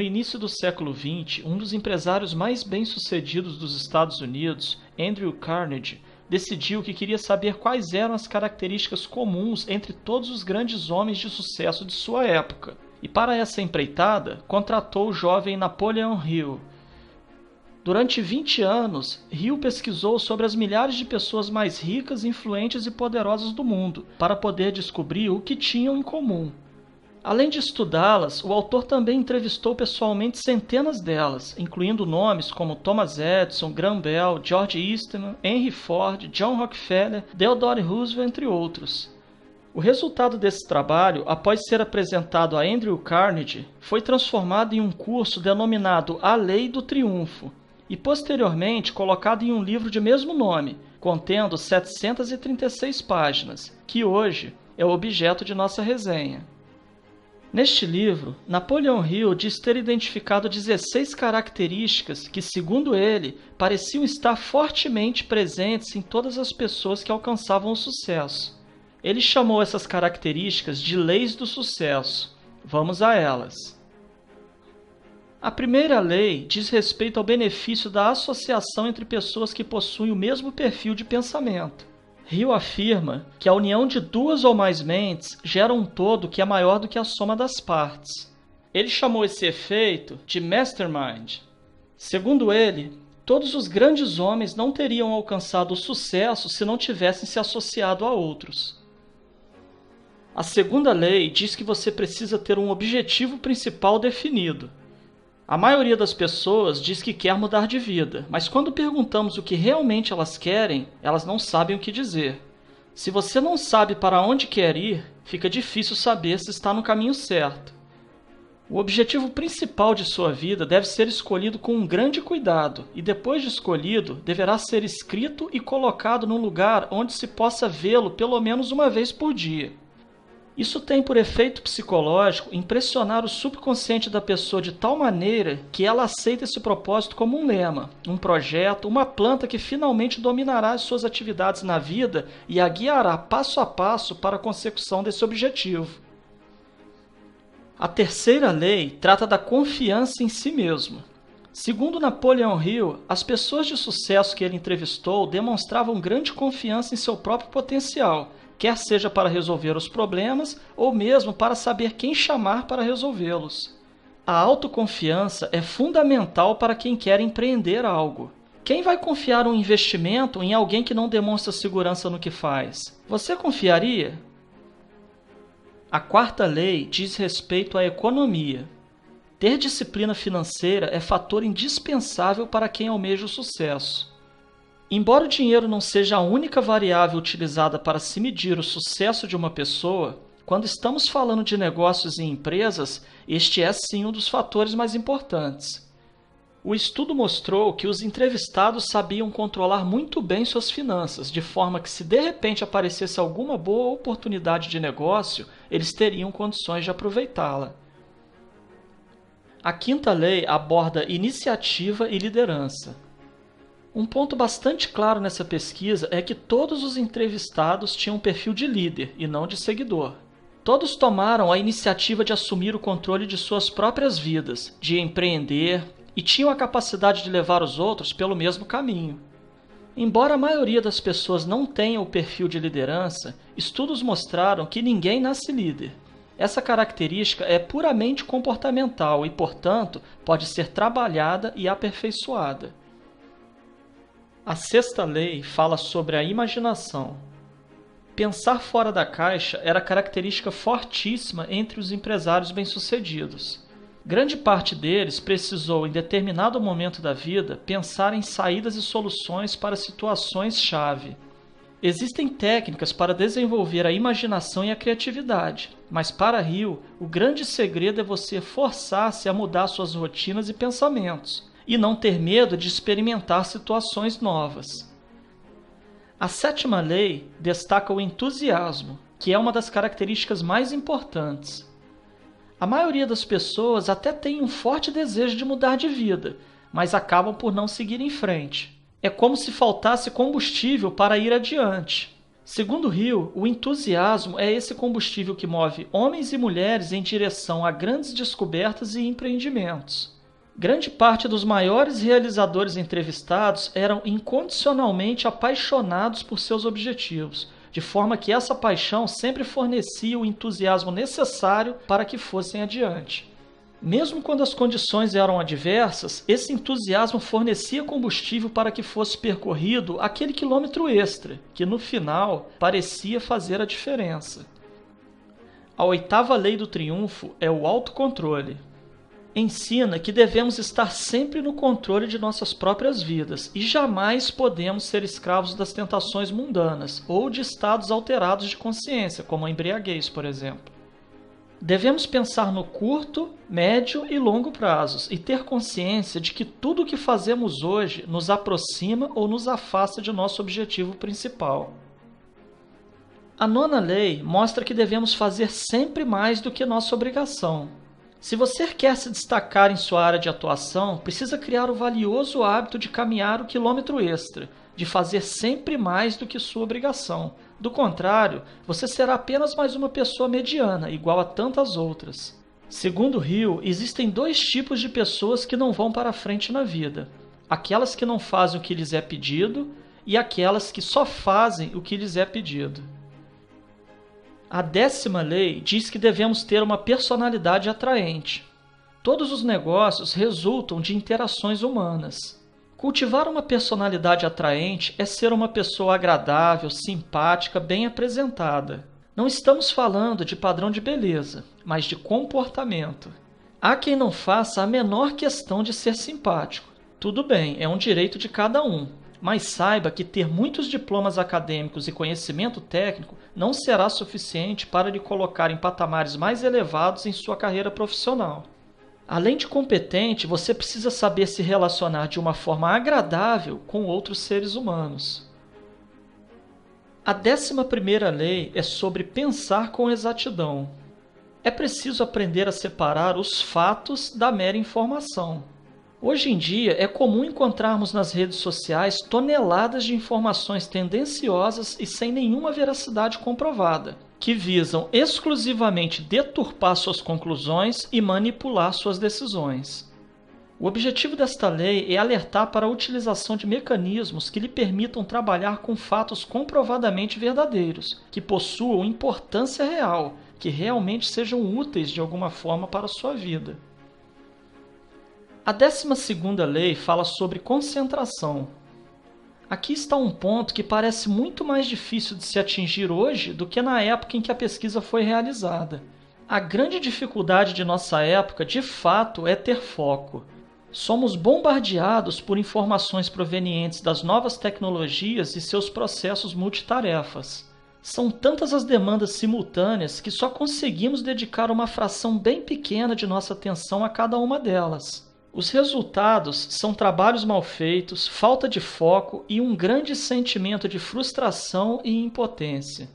No início do século XX, um dos empresários mais bem-sucedidos dos Estados Unidos, Andrew Carnegie, decidiu que queria saber quais eram as características comuns entre todos os grandes homens de sucesso de sua época. E para essa empreitada, contratou o jovem Napoleon Hill. Durante 20 anos, Hill pesquisou sobre as milhares de pessoas mais ricas, influentes e poderosas do mundo, para poder descobrir o que tinham em comum. Além de estudá-las, o autor também entrevistou pessoalmente centenas delas, incluindo nomes como Thomas Edison, Graham Bell, George Eastman, Henry Ford, John Rockefeller, Theodore Roosevelt, entre outros. O resultado desse trabalho, após ser apresentado a Andrew Carnegie, foi transformado em um curso denominado A Lei do Triunfo e posteriormente colocado em um livro de mesmo nome, contendo 736 páginas, que hoje é o objeto de nossa resenha. Neste livro, Napoleon Hill diz ter identificado 16 características que, segundo ele, pareciam estar fortemente presentes em todas as pessoas que alcançavam o sucesso. Ele chamou essas características de leis do sucesso. Vamos a elas. A primeira lei diz respeito ao benefício da associação entre pessoas que possuem o mesmo perfil de pensamento. Hill afirma que a união de duas ou mais mentes gera um todo que é maior do que a soma das partes. Ele chamou esse efeito de mastermind. Segundo ele, todos os grandes homens não teriam alcançado o sucesso se não tivessem se associado a outros. A segunda lei diz que você precisa ter um objetivo principal definido. A maioria das pessoas diz que quer mudar de vida, mas quando perguntamos o que realmente elas querem, elas não sabem o que dizer. Se você não sabe para onde quer ir, fica difícil saber se está no caminho certo. O objetivo principal de sua vida deve ser escolhido com um grande cuidado e, depois de escolhido, deverá ser escrito e colocado num lugar onde se possa vê-lo pelo menos uma vez por dia. Isso tem por efeito psicológico impressionar o subconsciente da pessoa de tal maneira que ela aceita esse propósito como um lema, um projeto, uma planta que finalmente dominará as suas atividades na vida e a guiará passo a passo para a consecução desse objetivo. A terceira lei trata da confiança em si mesmo. Segundo Napoleon Hill, as pessoas de sucesso que ele entrevistou demonstravam grande confiança em seu próprio potencial, quer seja para resolver os problemas ou mesmo para saber quem chamar para resolvê-los. A autoconfiança é fundamental para quem quer empreender algo. Quem vai confiar um investimento em alguém que não demonstra segurança no que faz? Você confiaria? A quarta lei diz respeito à economia. Ter disciplina financeira é fator indispensável para quem almeja o sucesso. Embora o dinheiro não seja a única variável utilizada para se medir o sucesso de uma pessoa, quando estamos falando de negócios e empresas, este é sim um dos fatores mais importantes. O estudo mostrou que os entrevistados sabiam controlar muito bem suas finanças, de forma que se de repente aparecesse alguma boa oportunidade de negócio, eles teriam condições de aproveitá-la. A quinta lei aborda iniciativa e liderança. Um ponto bastante claro nessa pesquisa é que todos os entrevistados tinham um perfil de líder e não de seguidor. Todos tomaram a iniciativa de assumir o controle de suas próprias vidas, de empreender e tinham a capacidade de levar os outros pelo mesmo caminho. Embora a maioria das pessoas não tenha o perfil de liderança, estudos mostraram que ninguém nasce líder. Essa característica é puramente comportamental e, portanto, pode ser trabalhada e aperfeiçoada. A sexta lei fala sobre a imaginação. Pensar fora da caixa era característica fortíssima entre os empresários bem-sucedidos. Grande parte deles precisou, em determinado momento da vida, pensar em saídas e soluções para situações-chave. Existem técnicas para desenvolver a imaginação e a criatividade, mas para Hill, o grande segredo é você forçar-se a mudar suas rotinas e pensamentos, e não ter medo de experimentar situações novas. A sétima lei destaca o entusiasmo, que é uma das características mais importantes. A maioria das pessoas até tem um forte desejo de mudar de vida, mas acabam por não seguir em frente. É como se faltasse combustível para ir adiante. Segundo Hill, o entusiasmo é esse combustível que move homens e mulheres em direção a grandes descobertas e empreendimentos. Grande parte dos maiores realizadores entrevistados eram incondicionalmente apaixonados por seus objetivos, de forma que essa paixão sempre fornecia o entusiasmo necessário para que fossem adiante. Mesmo quando as condições eram adversas, esse entusiasmo fornecia combustível para que fosse percorrido aquele quilômetro extra, que no final parecia fazer a diferença. A oitava lei do triunfo é o autocontrole. Ensina que devemos estar sempre no controle de nossas próprias vidas e jamais podemos ser escravos das tentações mundanas ou de estados alterados de consciência, como a embriaguez, por exemplo. Devemos pensar no curto, médio e longo prazos e ter consciência de que tudo o que fazemos hoje nos aproxima ou nos afasta de nosso objetivo principal. A nona lei mostra que devemos fazer sempre mais do que nossa obrigação. Se você quer se destacar em sua área de atuação, precisa criar o valioso hábito de caminhar o quilômetro extra, de fazer sempre mais do que sua obrigação. Do contrário, você será apenas mais uma pessoa mediana, igual a tantas outras. Segundo Hill, existem dois tipos de pessoas que não vão para frente na vida: aquelas que não fazem o que lhes é pedido e aquelas que só fazem o que lhes é pedido. A 10ª lei diz que devemos ter uma personalidade atraente. Todos os negócios resultam de interações humanas. Cultivar uma personalidade atraente é ser uma pessoa agradável, simpática, bem apresentada. Não estamos falando de padrão de beleza, mas de comportamento. Há quem não faça a menor questão de ser simpático. Tudo bem, é um direito de cada um, mas saiba que ter muitos diplomas acadêmicos e conhecimento técnico não será suficiente para lhe colocar em patamares mais elevados em sua carreira profissional. Além de competente, você precisa saber se relacionar de uma forma agradável com outros seres humanos. A 11ª lei é sobre pensar com exatidão. É preciso aprender a separar os fatos da mera informação. Hoje em dia, é comum encontrarmos nas redes sociais toneladas de informações tendenciosas e sem nenhuma veracidade comprovada, que visam exclusivamente deturpar suas conclusões e manipular suas decisões. O objetivo desta lei é alertar para a utilização de mecanismos que lhe permitam trabalhar com fatos comprovadamente verdadeiros, que possuam importância real, que realmente sejam úteis de alguma forma para a sua vida. A 12ª lei fala sobre concentração. Aqui está um ponto que parece muito mais difícil de se atingir hoje do que na época em que a pesquisa foi realizada. A grande dificuldade de nossa época, de fato, é ter foco. Somos bombardeados por informações provenientes das novas tecnologias e seus processos multitarefas. São tantas as demandas simultâneas que só conseguimos dedicar uma fração bem pequena de nossa atenção a cada uma delas. Os resultados são trabalhos mal feitos, falta de foco e um grande sentimento de frustração e impotência.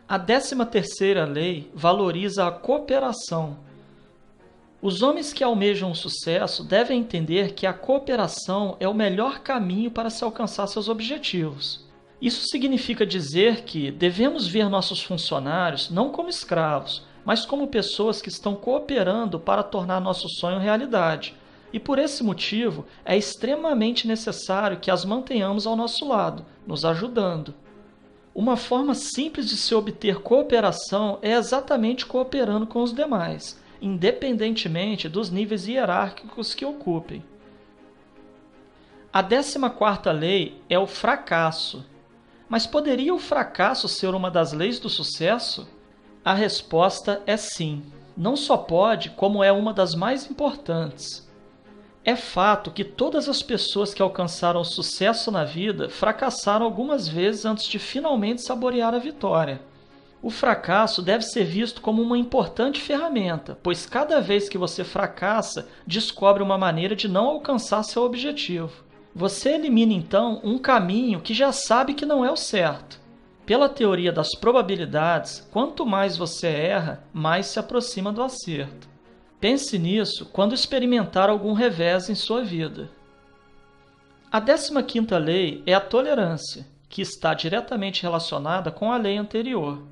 A 13ª lei valoriza a cooperação. Os homens que almejam o sucesso devem entender que a cooperação é o melhor caminho para se alcançar seus objetivos. Isso significa dizer que devemos ver nossos funcionários não como escravos, mas como pessoas que estão cooperando para tornar nosso sonho realidade. E por esse motivo, é extremamente necessário que as mantenhamos ao nosso lado, nos ajudando. Uma forma simples de se obter cooperação é exatamente cooperando com os demais, independentemente dos níveis hierárquicos que ocupem. A 14ª lei é o fracasso. Mas poderia o fracasso ser uma das leis do sucesso? A resposta é sim. Não só pode, como é uma das mais importantes. É fato que todas as pessoas que alcançaram o sucesso na vida fracassaram algumas vezes antes de finalmente saborear a vitória. O fracasso deve ser visto como uma importante ferramenta, pois cada vez que você fracassa, descobre uma maneira de não alcançar seu objetivo. Você elimina então um caminho que já sabe que não é o certo. Pela teoria das probabilidades, quanto mais você erra, mais se aproxima do acerto. Pense nisso quando experimentar algum revés em sua vida. A 15ª lei é a tolerância, que está diretamente relacionada com a lei anterior.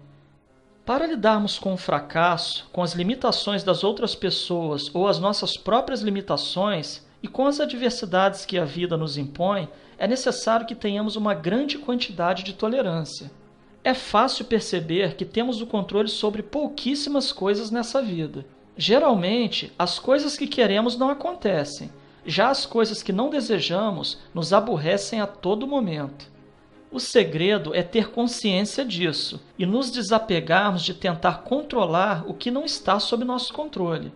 Para lidarmos com o fracasso, com as limitações das outras pessoas ou as nossas próprias limitações e com as adversidades que a vida nos impõe, é necessário que tenhamos uma grande quantidade de tolerância. É fácil perceber que temos o controle sobre pouquíssimas coisas nessa vida. Geralmente, as coisas que queremos não acontecem. Já as coisas que não desejamos nos aborrecem a todo momento. O segredo é ter consciência disso e nos desapegarmos de tentar controlar o que não está sob nosso controle.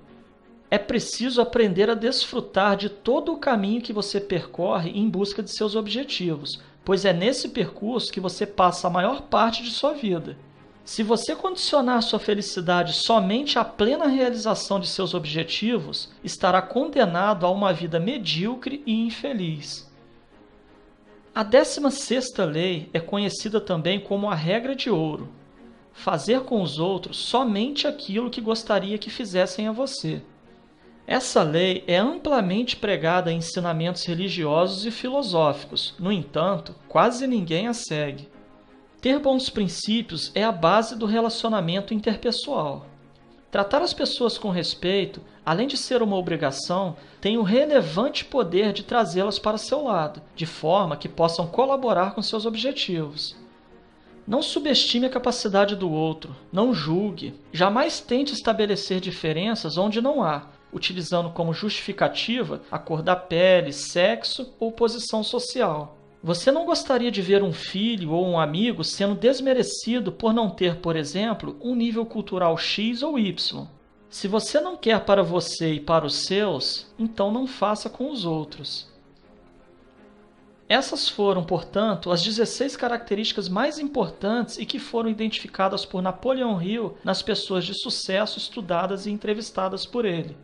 É preciso aprender a desfrutar de todo o caminho que você percorre em busca de seus objetivos, pois é nesse percurso que você passa a maior parte de sua vida. Se você condicionar sua felicidade somente à plena realização de seus objetivos, estará condenado a uma vida medíocre e infeliz. A 16ª lei é conhecida também como a regra de ouro. Fazer com os outros somente aquilo que gostaria que fizessem a você. Essa lei é amplamente pregada em ensinamentos religiosos e filosóficos, no entanto, quase ninguém a segue. Ter bons princípios é a base do relacionamento interpessoal. Tratar as pessoas com respeito, além de ser uma obrigação, tem o relevante poder de trazê-las para seu lado, de forma que possam colaborar com seus objetivos. Não subestime a capacidade do outro, não julgue, jamais tente estabelecer diferenças onde não há, utilizando como justificativa a cor da pele, sexo ou posição social. Você não gostaria de ver um filho ou um amigo sendo desmerecido por não ter, por exemplo, um nível cultural X ou Y. Se você não quer para você e para os seus, então não faça com os outros. Essas foram, portanto, as 16 características mais importantes e que foram identificadas por Napoleão Hill nas pessoas de sucesso estudadas e entrevistadas por ele.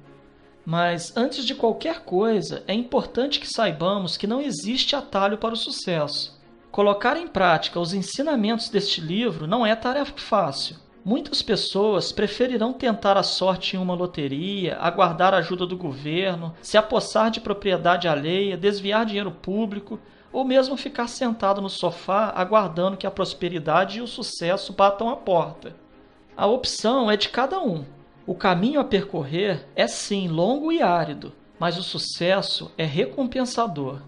Mas, antes de qualquer coisa, é importante que saibamos que não existe atalho para o sucesso. Colocar em prática os ensinamentos deste livro não é tarefa fácil. Muitas pessoas preferirão tentar a sorte em uma loteria, aguardar a ajuda do governo, se apossar de propriedade alheia, desviar dinheiro público, ou mesmo ficar sentado no sofá aguardando que a prosperidade e o sucesso batam a porta. A opção é de cada um. O caminho a percorrer é sim longo e árido, mas o sucesso é recompensador.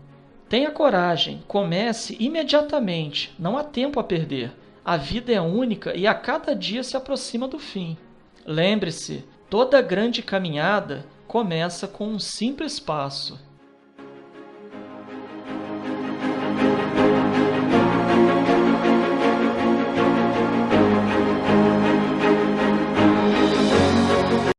Tenha coragem, comece imediatamente, não há tempo a perder. A vida é única e a cada dia se aproxima do fim. Lembre-se, toda grande caminhada começa com um simples passo.